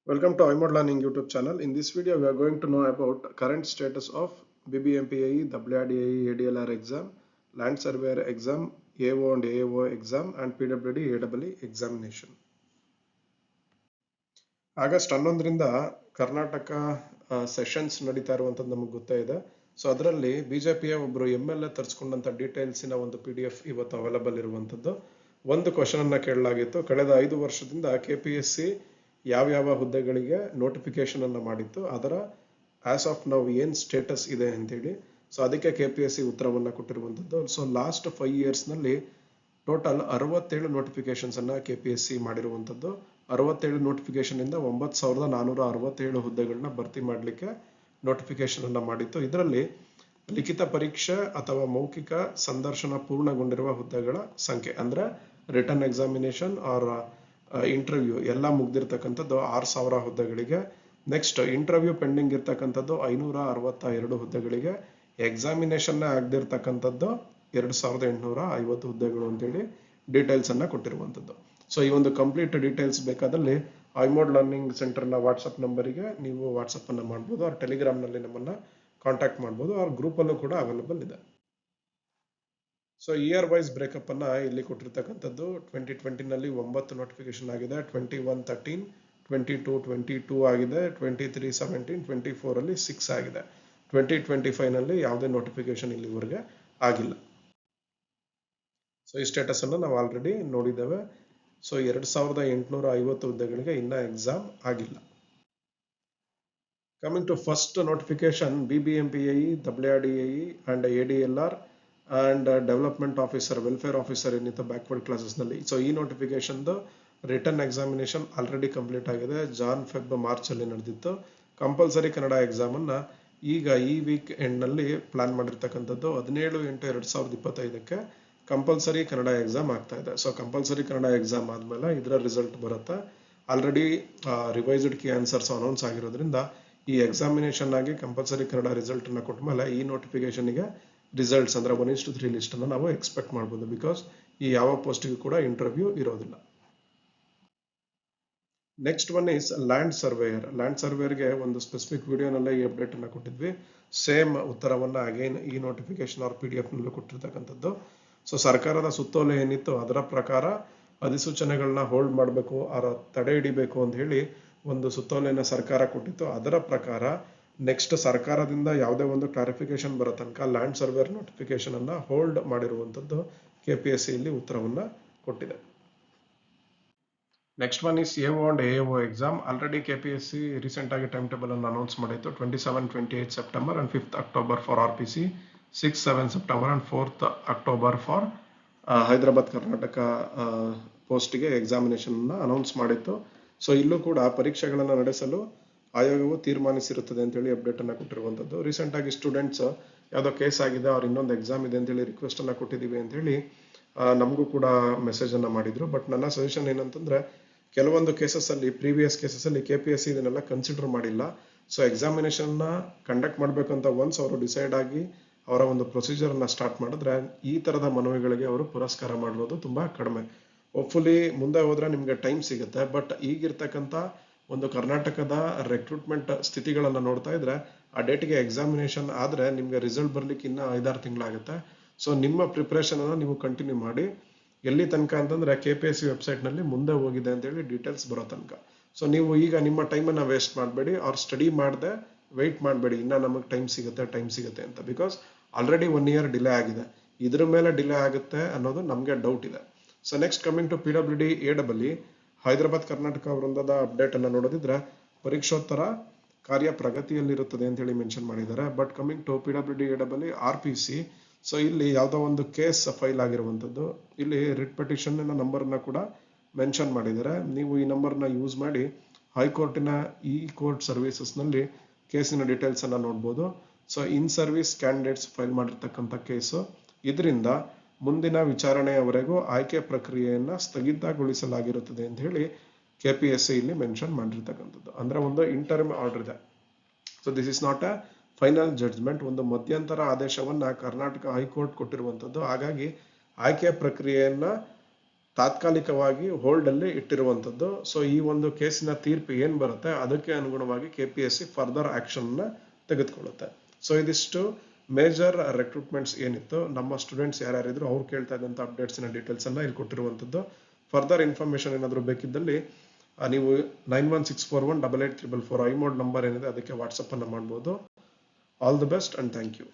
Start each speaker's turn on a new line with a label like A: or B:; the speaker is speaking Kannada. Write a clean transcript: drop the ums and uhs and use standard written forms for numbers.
A: Welcome to iMod Learning YouTube channel. In this video, we are going to know about current status of BBMPAE, WRDAE, ADLR exam, Land Surveyor exam, AO and AAO exam, and PWD AEE examination. August 11ರಿಂದ ಕರ್ನಾಟಕ ಸೆಷನ್ಸ್ ನಡೀತಾ ಇರುವಂಥದ್ದು ನಮಗೆ ಗೊತ್ತೇ ಇದೆ. ಸೊ ಅದರಲ್ಲಿ ಬಿಜೆಪಿಯ ಒಬ್ಬರು MLA ತರಿಸ್ಕೊಂಡಂಥ ಡೀಟೇಲ್ಸಿನ ಒಂದು PDF ಇವತ್ತು ಅವೈಲಬಲ್ ಇರುವಂಥದ್ದು. ಒಂದು ಕ್ವಶನ್ ಅನ್ನ ಕೇಳಲಾಗಿತ್ತು. ಕಳೆದ 5 ವರ್ಷದಿಂದ KPSC ಯಾವ ಹುದ್ದೆಗಳಿಗೆ ನೋಟಿಫಿಕೇಶನ್ ಅನ್ನ ಮಾಡಿತ್ತು, ಅದರ ಆಸ್ ಆಫ್ ನಾವು ಏನ್ ಸ್ಟೇಟಸ್ ಇದೆ ಅಂತೇಳಿ. ಸೊ ಅದಕ್ಕೆ KPSC ಉತ್ತರವನ್ನ ಕೊಟ್ಟಿರುವಂಥದ್ದು. ಸೊ ಲಾಸ್ಟ್ 5 years ನಲ್ಲಿ ಟೋಟಲ್ 67 ನೋಟಿಫಿಕೇಶನ್ಸ್ ಅನ್ನ KPSC ಮಾಡಿರುವಂಥದ್ದು. 67 ನೋಟಿಫಿಕೇಶನ್ ಇಂದ 9467 ಹುದ್ದೆಗಳನ್ನ ಭರ್ತಿ ಮಾಡಲಿಕ್ಕೆ ನೋಟಿಫಿಕೇಶನ್ ಅನ್ನ ಮಾಡಿತ್ತು. ಇದರಲ್ಲಿ ಲಿಖಿತ ಪರೀಕ್ಷೆ ಅಥವಾ ಮೌಖಿಕ ಸಂದರ್ಶನ ಪೂರ್ಣಗೊಂಡಿರುವ ಹುದ್ದೆಗಳ ಸಂಖ್ಯೆ ಅಂದ್ರೆ ರಿಟರ್ನ್ ಎಕ್ಸಾಮಿನೇಷನ್ ಆರ್ ಇಂಟರ್ವ್ಯೂ ಎಲ್ಲ ಮುಗ್ದಿರ್ತಕ್ಕಂಥದ್ದು 6000 ಹುದ್ದೆಗಳಿಗೆ. ನೆಕ್ಸ್ಟ್ ಇಂಟರ್ವ್ಯೂ ಪೆಂಡಿಂಗ್ ಇರ್ತಕ್ಕಂಥದ್ದು 562 ಹುದ್ದೆಗಳಿಗೆ. ಎಕ್ಸಾಮಿನೇಷನ್ ಆಗದಿರ್ತಕ್ಕಂಥದ್ದು 2850 ಹುದ್ದೆಗಳು ಅಂತೇಳಿ ಡೀಟೇಲ್ಸ್ ಅನ್ನ ಕೊಟ್ಟಿರುವಂಥದ್ದು. ಸೊ ಈ ಒಂದು ಕಂಪ್ಲೀಟ್ ಡೀಟೇಲ್ಸ್ ಬೇಕಾದಲ್ಲಿ iMod ಲರ್ನಿಂಗ್ ಸೆಂಟರ್ನ ವಾಟ್ಸಪ್ ನಂಬರಿಗೆ ನೀವು ವಾಟ್ಸಪ್ ಅನ್ನ ಮಾಡ್ಬೋದು, ಅವ್ರ ಟೆಲಿಗ್ರಾಮ್ನಲ್ಲಿ ನಮ್ಮನ್ನ ಕಾಂಟ್ಯಾಕ್ಟ್ ಮಾಡ್ಬೋದು, ಅವ್ರ ಗ್ರೂಪಲ್ಲೂ ಕೂಡ ಅವೈಲಬಲ್ ಇದೆ. ಸೊ ಇಯರ್ ವೈಸ್ ಬ್ರೇಕಪ್ ಅನ್ನ ಇಲ್ಲಿ ಕೊಟ್ಟಿರ್ತಕ್ಕಂಥದ್ದು 2020 ನಲ್ಲಿ 9 ನೋಟಿಫಿಕೇಶನ್ ಆಗಿದೆ, 21 13, 22 22 ಆಗಿದೆ, 23 17, 24 ಅಲ್ಲಿ 6 ಆಗಿದೆ, 2025 ನಲ್ಲಿ ಯಾವುದೇ ನೋಟಿಫಿಕೇಶನ್ ಇಲ್ಲಿವರೆಗೆ ಆಗಿಲ್ಲ. ಸೊ ಈ ಸ್ಟೇಟಸ್ ಅನ್ನು ನಾವು ಆಲ್ರೆಡಿ ನೋಡಿದ್ದೇವೆ. ಸೊ 2850 ಹುದ್ದೆಗಳಿಗೆ ಇನ್ನ ಎಕ್ಸಾಮ್ ಆಗಿಲ್ಲ. Coming to first notification, BBMPAE, WRDAE and ADLR and development officer, welfare officer ಏನಿತ್ತು ಬ್ಯಾಕ್ವರ್ಡ್ ಕ್ಲಾಸಸ್ ನಲ್ಲಿ. ಸೊ ಈ notification return examination already complete ಆಗಿದೆ. ಮಾರ್ಚ್ ಅಲ್ಲಿ ನಡೆದಿತ್ತು. ಕಂಪಲ್ಸರಿ ಕನ್ನಡ ಎಕ್ಸಾಮ್ ಅನ್ನ ಈಗ ಈ ವೀಕ್ ಎಂಡ್ ನಲ್ಲಿ ಪ್ಲಾನ್ ಮಾಡಿರ್ತಕ್ಕಂಥದ್ದು. 17/8/2025 ಕಂಪಲ್ಸರಿ ಕನ್ನಡ ಎಕ್ಸಾಮ್ ಆಗ್ತಾ ಇದೆ. ಸೊ ಕಂಪಲ್ಸರಿ ಕನ್ನಡ ಎಕ್ಸಾಮ್ ಆದ್ಮೇಲೆ ಇದರ ರಿಸಲ್ಟ್ ಬರುತ್ತೆ. Already revised key answers announce ಆಗಿರೋದ್ರಿಂದ ಈ ಎಕ್ಸಾಮಿನೇಷನ್ ಆಗಿ ಕಂಪಲ್ಸರಿ ಕನ್ನಡ ರಿಸಲ್ಟ್ ಅನ್ನ ಕೊಟ್ಟ ಮೇಲೆ ಈ ನೋಟಿಫಿಕೇಶನ್ ಗೆ ರಿಸಲ್ಟ್ಸ್ ಅಂದ್ರೆ 1:3 ಲಿಸ್ಟ್ ಅನ್ನು ನಾವು ಎಕ್ಸ್ಪೆಕ್ಟ್ ಮಾಡಬಹುದು. ಬಿಕಾಸ್ ಈ ಯಾವ ಪೋಸ್ಟ್ಗೂ ಕೂಡ ಇಂಟರ್ವ್ಯೂ ಇರೋದಿಲ್ಲ. Next one is land surveyor. ಲ್ಯಾಂಡ್ ಸರ್ವೇಯರ್ಗೆ ಒಂದು ಸ್ಪೆಸಿಫಿಕ್ ವಿಡಿಯೋನಲ್ಲೇ ಈ ಅಪ್ಡೇಟ್ ಅನ್ನ ಕೊಟ್ಟಿದ್ವಿ. ಸೇಮ್ ಉತ್ತರವನ್ನ ಅಗೈನ್ ಈ ನೋಟಿಫಿಕೇಶನ್ ಆರ್ PDF ನಲ್ಲೂ ಕೊಟ್ಟಿರ್ತಕ್ಕಂಥದ್ದು. ಸೊ ಸರ್ಕಾರದ ಸುತ್ತೋಲೆ ಏನಿತ್ತು ಅದರ ಪ್ರಕಾರ ಅಧಿಸೂಚನೆಗಳನ್ನ ಹೋಲ್ಡ್ ಮಾಡಬೇಕು, ತಡೆ ಹಿಡಿಬೇಕು ಅಂತ ಹೇಳಿ ಒಂದು ಸುತ್ತೋಲೆನ ಸರ್ಕಾರ ಕೊಟ್ಟಿತ್ತು. ಅದರ ಪ್ರಕಾರ ನೆಕ್ಸ್ಟ್ ಸರ್ಕಾರದಿಂದ ಯಾವುದೇ ಒಂದು ಕ್ಲಾರಿಫಿಕೇಶನ್ ಬರೋ ತನಕ ಲ್ಯಾಂಡ್ ಸರ್ವೇರ್ ನೋಟಿಫಿಕೇಶನ್ ಅನ್ನ ಹೋಲ್ಡ್ ಮಾಡಿರುವಂತದ್ದು KPSC ಇಲ್ಲಿ ಉತ್ತರವನ್ನ ಕೊಟ್ಟಿದೆ. Next one is AO and AAO exam. Already KPSC recent ಆಗಿ ಟೈಮ್ ಟೇಬಲ್ ಅನ್ನು ಅನೌನ್ಸ್ ಮಾಡಿತ್ತು. 27, 28 September and 5th October for RPC, 6, 7 September and 4th October for Hyderabad Karnataka ಪೋಸ್ಟ್ಗೆ ಎಕ್ಸಾಮಿನೇಷನ್ ಅನೌನ್ಸ್ ಮಾಡಿತ್ತು. ಸೊ ಇಲ್ಲೂ ಕೂಡ ಪರೀಕ್ಷೆಗಳನ್ನು ನಡೆಸಲು ಆಯೋಗವು ತೀರ್ಮಾನಿಸಿರುತ್ತದೆ ಅಂತೇಳಿ ಅಪ್ಡೇಟ್ ಅನ್ನ ಕೊಟ್ಟಿರುವಂತದ್ದು. ರೀಸೆಂಟ್ ಆಗಿ ಸ್ಟೂಡೆಂಟ್ಸ್ ಯಾವುದೋ ಕೇಸ್ ಆಗಿದೆ, ಅವ್ರ ಇನ್ನೊಂದು ಎಕ್ಸಾಮ್ ಇದೆ ಅಂತೇಳಿ ರಿಕ್ವೆಸ್ಟ್ ಅನ್ನ ಕೊಟ್ಟಿದ್ದೀವಿ ಅಂತ ಹೇಳಿ ನಮಗೂ ಕೂಡ ಮೆಸೇಜ್ ಅನ್ನ ಮಾಡಿದ್ರು. ಬಟ್ ನನ್ನ ಸಜೆಷನ್ ಏನಂತಂದ್ರೆ, ಕೆಲವೊಂದು ಕೇಸಸ್ ಅಲ್ಲಿ ಪ್ರೀವಿಯಸ್ ಕೇಸಸ್ ಅಲ್ಲಿ KPSC ಇದನ್ನೆಲ್ಲ ಕನ್ಸಿಡರ್ ಮಾಡಿಲ್ಲ. ಸೊ ಎಕ್ಸಾಮಿನೇಷನ್ ನ ಕಂಡಕ್ಟ್ ಮಾಡ್ಬೇಕಂತ ಒನ್ಸ್ ಅವರು ಡಿಸೈಡ್ ಆಗಿ ಅವರ ಒಂದು ಪ್ರೊಸೀಜರ್ ಅನ್ನ ಸ್ಟಾರ್ಟ್ ಮಾಡಿದ್ರೆ ಈ ತರದ ಮನವಿಗಳಿಗೆ ಅವರು ಪುರಸ್ಕಾರ ಮಾಡೋದು ತುಂಬಾ ಕಡಿಮೆ. ಹೋಪ್ಫುಲಿ ಮುಂದೆ ಹೋದ್ರೆ ನಿಮ್ಗೆ ಟೈಮ್ ಸಿಗುತ್ತೆ. ಬಟ್ ಈಗಿರ್ತಕ್ಕಂಥ ಒಂದು ಕರ್ನಾಟಕದ ರೆಕ್ರೂಟ್ಮೆಂಟ್ ಸ್ಥಿತಿಗಳನ್ನ ನೋಡ್ತಾ ಇದ್ರೆ ಆ ಡೇಟ್ಗೆ ಎಕ್ಸಾಮಿನೇಷನ್ ಆದ್ರೆ ನಿಮ್ಗೆ ರಿಸಲ್ಟ್ ಬರ್ಲಿಕ್ಕೆ ಇನ್ನ 5-6 ತಿಂಗಳಾಗುತ್ತೆ. ಸೊ ನಿಮ್ಮ ಪ್ರಿಪರೇಷನ್ ಅನ್ನ ನೀವು ಕಂಟಿನ್ಯೂ ಮಾಡಿ. ಎಲ್ಲಿ ತನಕ ಅಂತಂದ್ರೆ KPSC ವೆಬ್ಸೈಟ್ ನಲ್ಲಿ ಮುಂದೆ ಹೋಗಿದೆ ಅಂತ ಹೇಳಿ ಡೀಟೇಲ್ಸ್ ಬರೋ ತನಕ. ಸೊ ನೀವು ಈಗ ನಿಮ್ಮ ಟೈಮ್ ಅನ್ನ ವೇಸ್ಟ್ ಮಾಡಬೇಡಿ, ಅವ್ರ ಸ್ಟಡಿ ಮಾಡದೆ ವೆಯ್ಟ್ ಮಾಡಬೇಡಿ ಇನ್ನ ನಮಗೆ ಟೈಮ್ ಸಿಗುತ್ತೆ ಅಂತ. ಬಿಕಾಸ್ ಆಲ್ರೆಡಿ 1 year ಡಿಲೇ ಆಗಿದೆ. ಇದ್ರ ಮೇಲೆ ಡಿಲೇ ಆಗುತ್ತೆ ಅನ್ನೋದು ನಮ್ಗೆ ಡೌಟ್ ಇದೆ. So next coming to PWD AEE, Hyderabad Karnataka ವೃಂದದ ಅಪ್ಡೇಟ್ ಅನ್ನ ನೋಡೋದಿದ್ರೆ ಪರೀಕ್ಷೋತ್ತರ ಕಾರ್ಯ ಪ್ರಗತಿಯಲ್ಲಿರುತ್ತದೆ ಅಂತ ಹೇಳಿ ಮೆನ್ಷನ್ ಮಾಡಿದ್ದಾರೆ. But coming to PWD AEE RPC, so ಇಲ್ಲಿ ಯಾವುದೋ ಒಂದು ಕೇಸ್ ಫೈಲ್ ಆಗಿರುವಂತದ್ದು. ಇಲ್ಲಿ ರಿಟ್ ಪೆಟಿಷನ್ ನಂಬರ್ ಅನ್ನ ಕೂಡ ಮೆನ್ಷನ್ ಮಾಡಿದ್ದಾರೆ. ನೀವು ಈ ನಂಬರ್ ನ ಯೂಸ್ ಮಾಡಿ ಹೈಕೋರ್ಟಿನ ಕೋರ್ಟ್ ಸರ್ವಿಸಸ್ ನಲ್ಲಿ ಕೇಸಿನ ಡೀಟೇಲ್ಸ್ ಅನ್ನ ನೋಡ್ಬೋದು. So in service candidates file ಮಾಡಿರ್ತಕ್ಕಂಥ ಕೇಸು. ಇದರಿಂದ ಮುಂದಿನ ವಿಚಾರಣೆಯವರೆಗೂ ಆಯ್ಕೆ ಪ್ರಕ್ರಿಯೆಯನ್ನ ಸ್ಥಗಿತಗೊಳಿಸಲಾಗಿರುತ್ತದೆ ಅಂತ ಹೇಳಿ KPSC ಇಲ್ಲಿ ಮೆನ್ಷನ್ ಮಾಡಿರ್ತಕ್ಕಂಥದ್ದು. ಅಂದ್ರೆ ಒಂದು ಇಂಟರ್ಮ್ ಆರ್ಡರ್ ಇದೆ. So this is not a final judgement, ಒಂದು ಮಧ್ಯಂತರ ಆದೇಶವನ್ನ ಕರ್ನಾಟಕ ಹೈಕೋರ್ಟ್ ಕೊಟ್ಟಿರುವಂತದ್ದು. ಹಾಗಾಗಿ ಆಯ್ಕೆ ಪ್ರಕ್ರಿಯೆಯನ್ನ ತಾತ್ಕಾಲಿಕವಾಗಿ ಹೋಲ್ಡ್ ಅಲ್ಲಿ ಇಟ್ಟಿರುವಂತದ್ದು. ಸೊ ಈ ಒಂದು ಕೇಸಿನ ತೀರ್ಪು ಏನ್ ಬರುತ್ತೆ ಅದಕ್ಕೆ ಅನುಗುಣವಾಗಿ KPSC ಫರ್ದರ್ ಆಕ್ಷನ್ ನ ತೆಗೆದುಕೊಳ್ಳುತ್ತೆ. ಸೊ ಇದಿಷ್ಟು ಮೇಜರ್ ರೆಕ್ರೂಟ್ಮೆಂಟ್ಸ್ ಏನಿತ್ತು, ನಮ್ಮ ಸ್ಟೂಡೆಂಟ್ಸ್ ಯಾರ್ಯಾರಿದ್ರು ಅವ್ರು ಕೇಳ್ತಾ ಇದ್ದಂತ ಅಪ್ಡೇಟ್ಸ್ ನ ಡೀಟೇಲ್ಸ್ ಅನ್ನ ಇಲ್ಲಿ ಕೊಟ್ಟಿರುವಂತದ್ದು. ಫರ್ದರ್ ಇನ್ಫಾರ್ಮೇಶನ್ ಏನಾದ್ರು ಬೇಕಿದ್ದಲ್ಲಿ ನೀವು 9164188344 ಐಮೋಡ್ ನಂಬರ್ ಏನಿದೆ ಅದಕ್ಕೆ ವಾಟ್ಸಪ್ ಅನ್ನ ಮಾಡಬಹುದು. All the best and thank you.